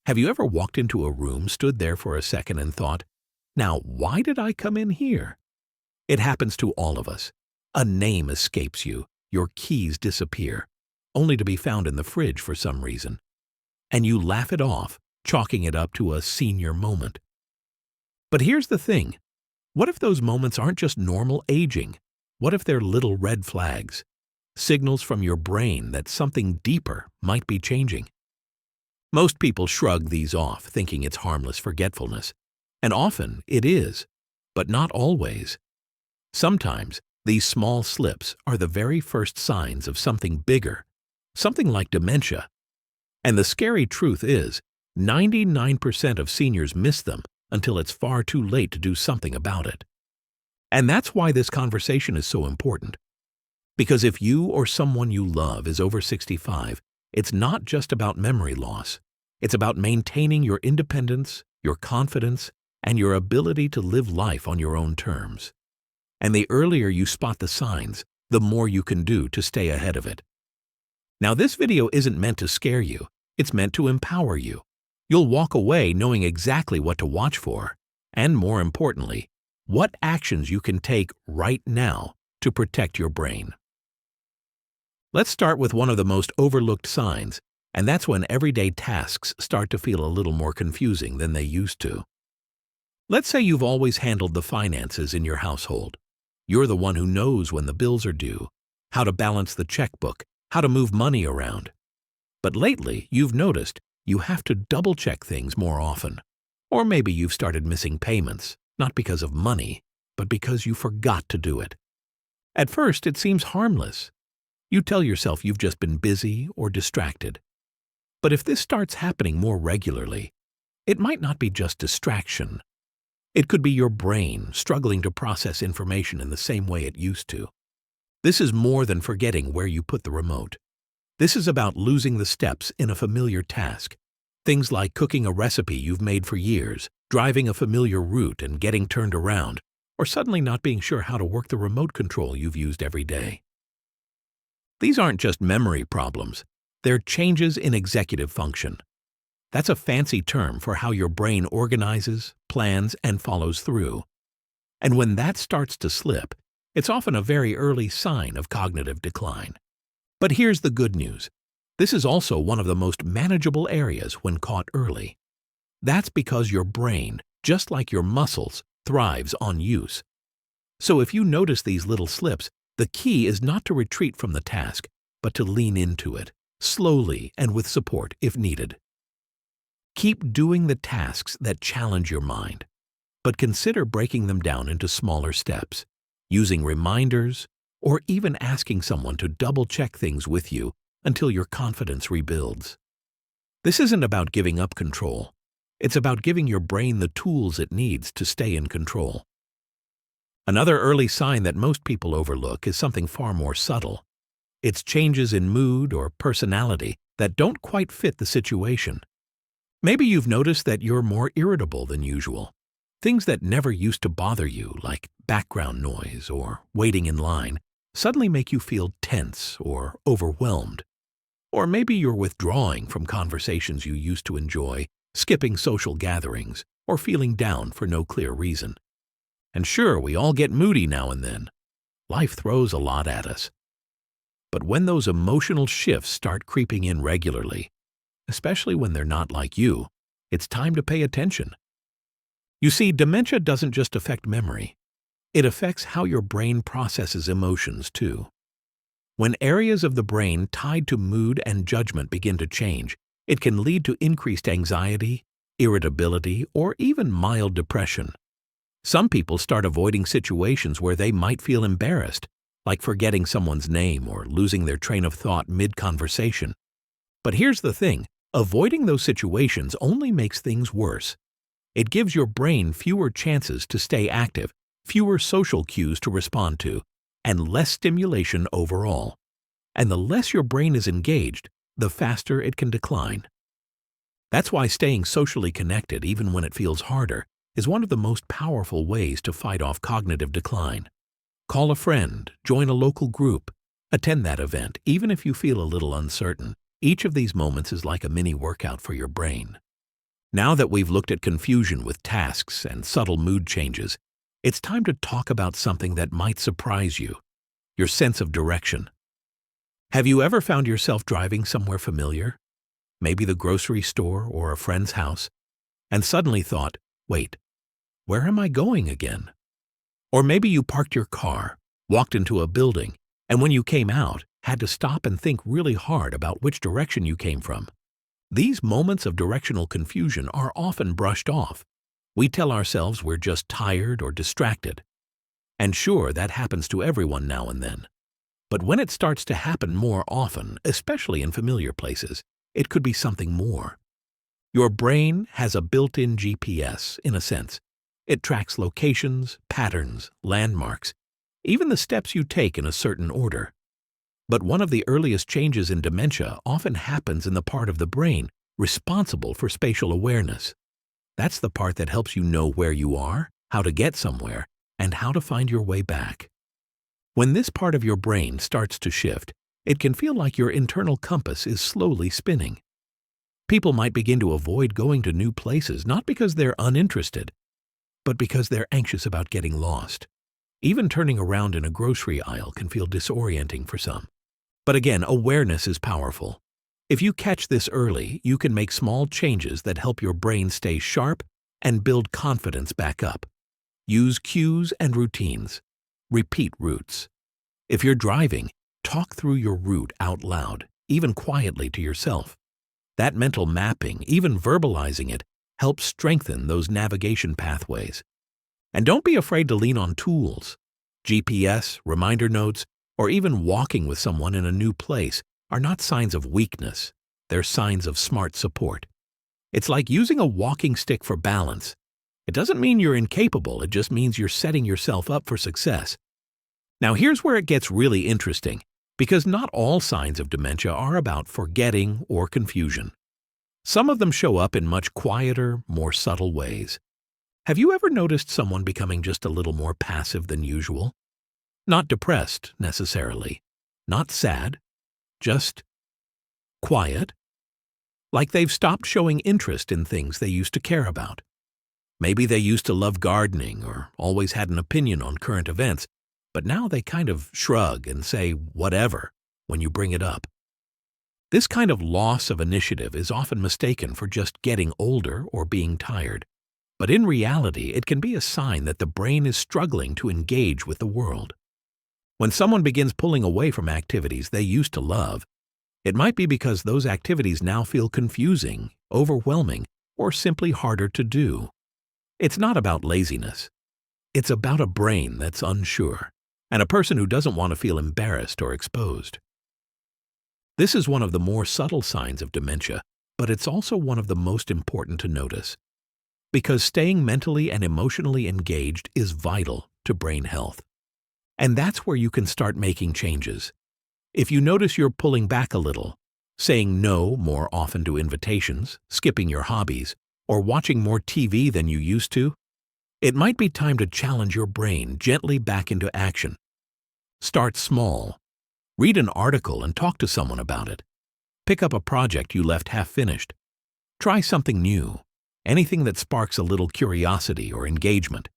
Have you ever walked into a room, stood there for a second and thought, "Now, why did I come in here?" It happens to all of us. A name escapes you, your keys disappear, only to be found in the fridge for some reason. And you laugh it off, chalking it up to a senior moment. But here's the thing. What if those moments aren't just normal aging? What if they're little red flags? Signals from your brain that something deeper might be changing? Most people shrug these off, thinking it's harmless forgetfulness. And often it is, but not always. Sometimes these small slips are the very first signs of something bigger, something like dementia. And the scary truth is, 99% of seniors miss them until it's far too late to do something about it. And that's why this conversation is so important. Because if you or someone you love is over 65, it's not just about memory loss. It's about maintaining your independence, your confidence, and your ability to live life on your own terms. And the earlier you spot the signs, the more you can do to stay ahead of it. Now, this video isn't meant to scare you. It's meant to empower you. You'll walk away knowing exactly what to watch for, and more importantly, what actions you can take right now to protect your brain. Let's start with one of the most overlooked signs, and that's when everyday tasks start to feel a little more confusing than they used to. Let's say you've always handled the finances in your household. You're the one who knows when the bills are due, how to balance the checkbook, how to move money around. But lately, you've noticed you have to double-check things more often. Or maybe you've started missing payments, not because of money, but because you forgot to do it. At first, it seems harmless. You tell yourself you've just been busy or distracted. But if this starts happening more regularly, it might not be just distraction. It could be your brain struggling to process information in the same way it used to. This is more than forgetting where you put the remote. This is about losing the steps in a familiar task. Things like cooking a recipe you've made for years, driving a familiar route and getting turned around, or suddenly not being sure how to work the remote control you've used every day. These aren't just memory problems. They're changes in executive function. That's a fancy term for how your brain organizes, plans, and follows through. And when that starts to slip, it's often a very early sign of cognitive decline. But here's the good news. This is also one of the most manageable areas when caught early. That's because your brain, just like your muscles, thrives on use. So if you notice these little slips, the key is not to retreat from the task, but to lean into it, slowly and with support if needed. Keep doing the tasks that challenge your mind, but consider breaking them down into smaller steps, using reminders, or even asking someone to double-check things with you until your confidence rebuilds. This isn't about giving up control. It's about giving your brain the tools it needs to stay in control. Another early sign that most people overlook is something far more subtle. It's changes in mood or personality that don't quite fit the situation. Maybe you've noticed that you're more irritable than usual. Things that never used to bother you, like background noise or waiting in line, suddenly make you feel tense or overwhelmed. Or maybe you're withdrawing from conversations you used to enjoy, skipping social gatherings, or feeling down for no clear reason. And sure, we all get moody now and then. Life throws a lot at us. But when those emotional shifts start creeping in regularly, especially when they're not like you, it's time to pay attention. You see, dementia doesn't just affect memory. It affects how your brain processes emotions, too. When areas of the brain tied to mood and judgment begin to change, it can lead to increased anxiety, irritability, or even mild depression. Some people start avoiding situations where they might feel embarrassed, like forgetting someone's name or losing their train of thought mid-conversation. But here's the thing, avoiding those situations only makes things worse. It gives your brain fewer chances to stay active, fewer social cues to respond to, and less stimulation overall. And the less your brain is engaged, the faster it can decline. That's why staying socially connected, even when it feels harder, is one of the most powerful ways to fight off cognitive decline. Call a friend, join a local group, attend that event, even if you feel a little uncertain. Each of these moments is like a mini workout for your brain. Now that we've looked at confusion with tasks and subtle mood changes, it's time to talk about something that might surprise you: your sense of direction. Have you ever found yourself driving somewhere familiar, maybe the grocery store or a friend's house, and suddenly thought, wait, where am I going again? Or maybe you parked your car, walked into a building, and when you came out, had to stop and think really hard about which direction you came from. These moments of directional confusion are often brushed off. We tell ourselves we're just tired or distracted. And sure, that happens to everyone now and then. But when it starts to happen more often, especially in familiar places, it could be something more. Your brain has a built-in GPS, in a sense. It tracks locations, patterns, landmarks, even the steps you take in a certain order. But one of the earliest changes in dementia often happens in the part of the brain responsible for spatial awareness. That's the part that helps you know where you are, how to get somewhere, and how to find your way back. When this part of your brain starts to shift, it can feel like your internal compass is slowly spinning. People might begin to avoid going to new places not because they're uninterested, but because they're anxious about getting lost. Even turning around in a grocery aisle can feel disorienting for some. But again, awareness is powerful. If you catch this early, you can make small changes that help your brain stay sharp and build confidence back up. Use cues and routines. Repeat routes. If you're driving, talk through your route out loud, even quietly to yourself. That mental mapping, even verbalizing it, helps strengthen those navigation pathways. And don't be afraid to lean on tools. GPS, reminder notes, or even walking with someone in a new place are not signs of weakness. They're signs of smart support. It's like using a walking stick for balance. It doesn't mean you're incapable, it just means you're setting yourself up for success. Now here's where it gets really interesting, because not all signs of dementia are about forgetting or confusion. Some of them show up in much quieter, more subtle ways. Have you ever noticed someone becoming just a little more passive than usual? Not depressed, necessarily. Not sad. Just quiet. Like they've stopped showing interest in things they used to care about. Maybe they used to love gardening or always had an opinion on current events, but now they kind of shrug and say whatever when you bring it up. This kind of loss of initiative is often mistaken for just getting older or being tired. But in reality, it can be a sign that the brain is struggling to engage with the world. When someone begins pulling away from activities they used to love, it might be because those activities now feel confusing, overwhelming, or simply harder to do. It's not about laziness. It's about a brain that's unsure, and a person who doesn't want to feel embarrassed or exposed. This is one of the more subtle signs of dementia, but it's also one of the most important to notice. Because staying mentally and emotionally engaged is vital to brain health. And that's where you can start making changes. If you notice you're pulling back a little, saying no more often to invitations, skipping your hobbies, or watching more TV than you used to, it might be time to challenge your brain gently back into action. Start small. Read an article and talk to someone about it. Pick up a project you left half-finished. Try something new. Anything that sparks a little curiosity or engagement.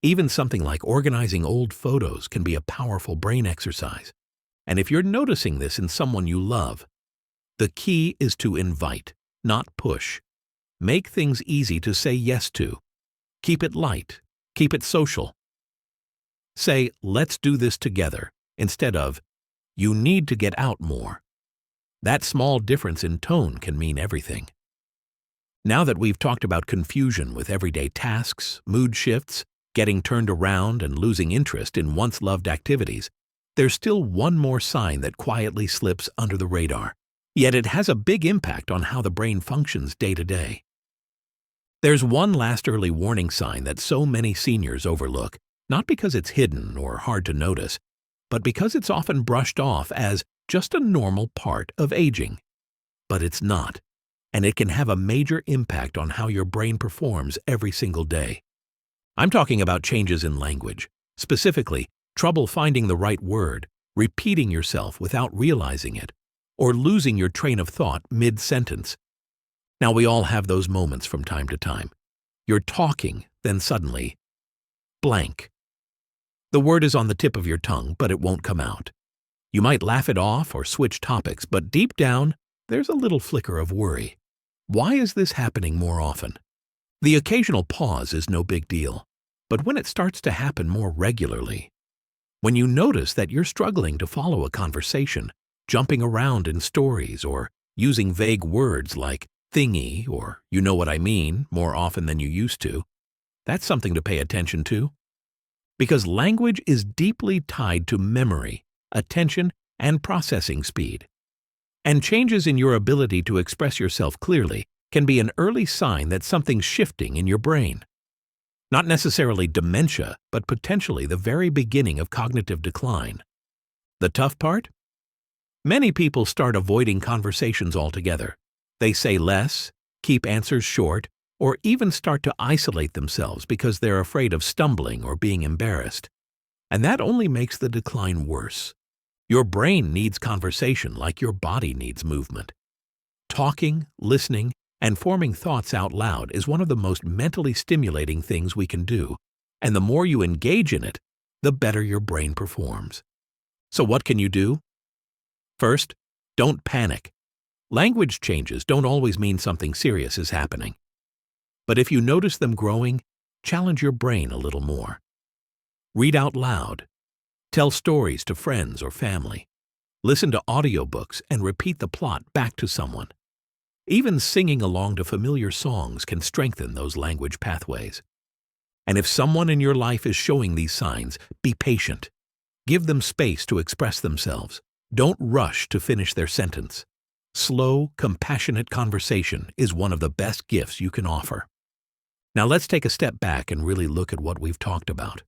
Even something like organizing old photos can be a powerful brain exercise. And if you're noticing this in someone you love, the key is to invite, not push. Make things easy to say yes to. Keep it light. Keep it social. Say, let's do this together, instead of, you need to get out more. That small difference in tone can mean everything. Now that we've talked about confusion with everyday tasks, mood shifts, getting turned around and losing interest in once-loved activities, there's still one more sign that quietly slips under the radar. Yet it has a big impact on how the brain functions day to day. There's one last early warning sign that so many seniors overlook, not because it's hidden or hard to notice, but because it's often brushed off as just a normal part of aging. But it's not, and it can have a major impact on how your brain performs every single day. I'm talking about changes in language, specifically trouble finding the right word, repeating yourself without realizing it, or losing your train of thought mid-sentence. Now, we all have those moments from time to time. You're talking, then suddenly, blank. The word is on the tip of your tongue, but it won't come out. You might laugh it off or switch topics, but deep down, there's a little flicker of worry. Why is this happening more often? The occasional pause is no big deal, but when it starts to happen more regularly, when you notice that you're struggling to follow a conversation, jumping around in stories or using vague words like thingy or you know what I mean more often than you used to, that's something to pay attention to. Because language is deeply tied to memory, attention, and processing speed. And changes in your ability to express yourself clearly can be an early sign that something's shifting in your brain. Not necessarily dementia, but potentially the very beginning of cognitive decline. The tough part? Many people start avoiding conversations altogether. They say less, keep answers short, or even start to isolate themselves because they're afraid of stumbling or being embarrassed. And that only makes the decline worse. Your brain needs conversation like your body needs movement. Talking, listening, and forming thoughts out loud is one of the most mentally stimulating things we can do, and the more you engage in it, the better your brain performs. So what can you do? First, don't panic. Language changes don't always mean something serious is happening. But if you notice them growing, challenge your brain a little more. Read out loud. Tell stories to friends or family. Listen to audiobooks and repeat the plot back to someone. Even singing along to familiar songs can strengthen those language pathways. And if someone in your life is showing these signs, be patient. Give them space to express themselves. Don't rush to finish their sentence. Slow, compassionate conversation is one of the best gifts you can offer. Now let's take a step back and really look at what we've talked about.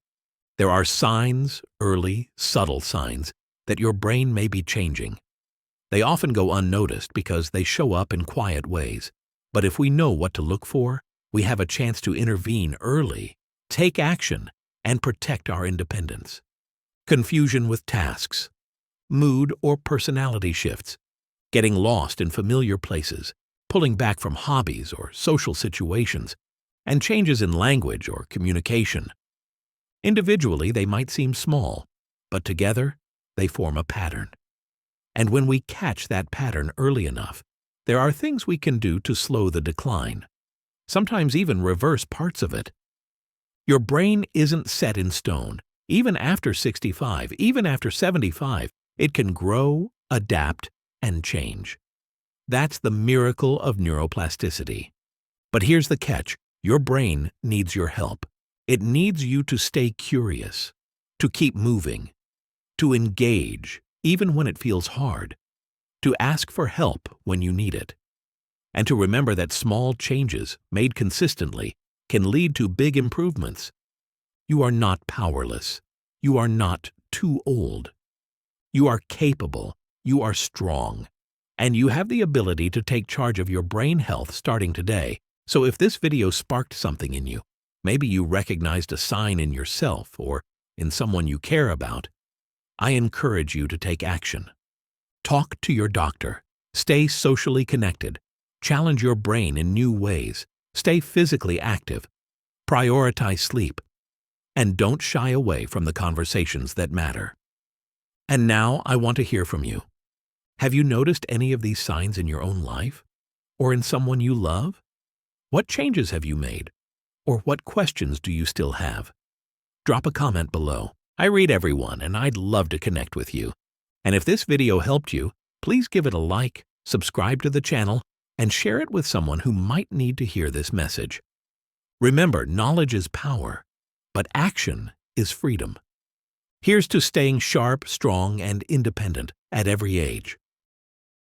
There are signs, early, subtle signs, that your brain may be changing. They often go unnoticed because they show up in quiet ways. But if we know what to look for, we have a chance to intervene early, take action, and protect our independence. Confusion with tasks, mood or personality shifts, getting lost in familiar places, pulling back from hobbies or social situations, and changes in language or communication. Individually, they might seem small, but together, they form a pattern. And when we catch that pattern early enough, there are things we can do to slow the decline, sometimes even reverse parts of it. Your brain isn't set in stone. Even after 65, even after 75, it can grow, adapt, and change. That's the miracle of neuroplasticity. But here's the catch. Your brain needs your help. It needs you to stay curious, to keep moving, to engage, even when it feels hard, to ask for help when you need it, and to remember that small changes made consistently can lead to big improvements. You are not powerless. You are not too old. You are capable. You are strong. And you have the ability to take charge of your brain health starting today. So if this video sparked something in you, maybe you recognized a sign in yourself or in someone you care about, I encourage you to take action. Talk to your doctor. Stay socially connected. Challenge your brain in new ways. Stay physically active. Prioritize sleep. And don't shy away from the conversations that matter. And now I want to hear from you. Have you noticed any of these signs in your own life? Or in someone you love? What changes have you made? Or what questions do you still have? Drop a comment below. I read everyone and I'd love to connect with you. And if this video helped you, please give it a like, subscribe to the channel, and share it with someone who might need to hear this message. Remember, knowledge is power, but action is freedom. Here's to staying sharp, strong, and independent at every age.